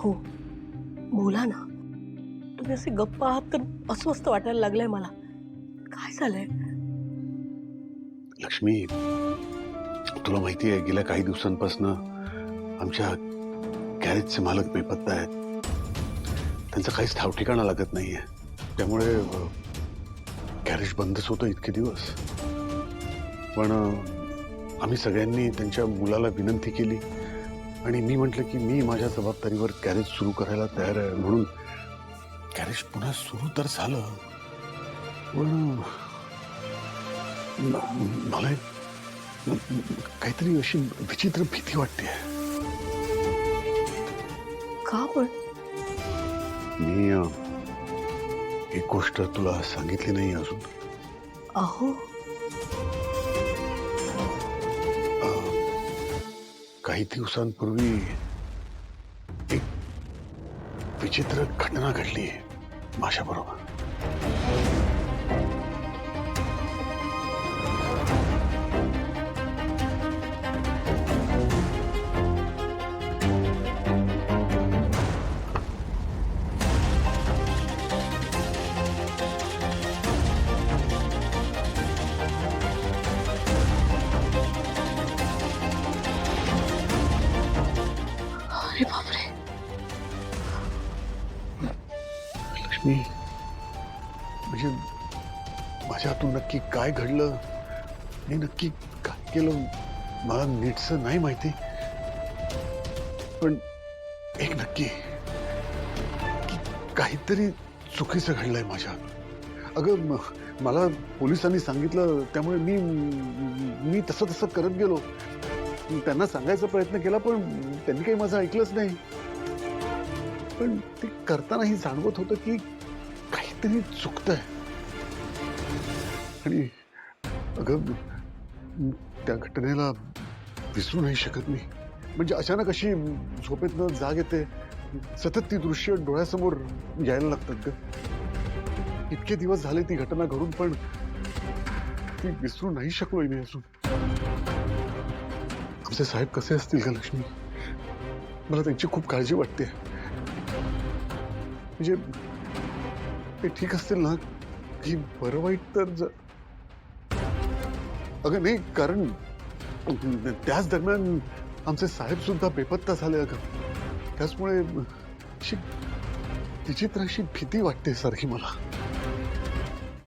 हो, बोला ना. तुम्ही असे गप्प आहात तर अस्वस्थ वाटायला लागलंय मला. काय झालंय? लक्ष्मी, तुला माहिती आहे गेल्या काही दिवसांपासून आमच्या गॅरेजचे मालक बेपत्ता आहेत. त्यांचं काहीच ठावठिकाणा लागत नाहीये. त्यामुळे गॅरेज बंदच होतं इतके दिवस. पण आम्ही सगळ्यांनी त्यांच्या मुलाला विनंती केली आणि मी म्हटलं की मी माझ्या जबाबदारीवर गॅरेज सुरू करायला तयार आहे. म्हणून गॅरेज पुन्हा सुरू तर झालं, पण मला काहीतरी अशी विचित्र भीती वाटते. का पण? मी एक गोष्ट तुला सांगितली नाही अजून. अहो, काही दिवसांपूर्वी एक विचित्र घटना घडली माझ्याबरोबर. अरे बापरे. लक्ष्मी, म्हणजे माझ्या हातून नक्की काय घडलं आणि नक्की काय केलं मला नीटसं नाही माहिती. पण एक नक्की की काहीतरी चुकीचं घडलंय माझ्या. अगं मला पोलिसांनी सांगितलं, त्यामुळे मी तसं तसं करत गेलो. त्यांना सांगायचा प्रयत्न केला, पण त्यांनी काही माझं ऐकलंच नाही. पण ते करतानाही जाणवत होतं की काहीतरी चुकतंय. आणि अगं त्या घटनेला विसरू नाही शकत मी. म्हणजे अचानक अशी झोपेतनं जाग येते, सतत ती दृश्य डोळ्यासमोर यायला लागतात ग. इतके दिवस झाले ती घटना घडून, पण ती विसरू नाही शकलोय मी अजून. आमचे साहेब कसे असतील का लक्ष्मी? मला त्यांची खूप काळजी वाटते. म्हणजे ते ठीक असतील ना? की बरं वाईट तर अगं नाही, कारण त्याच दरम्यान आमचे साहेब सुद्धा बेपत्ता झाले अगं. त्याचमुळे अशी विचित्र अशी भीती वाटते सारखी मला.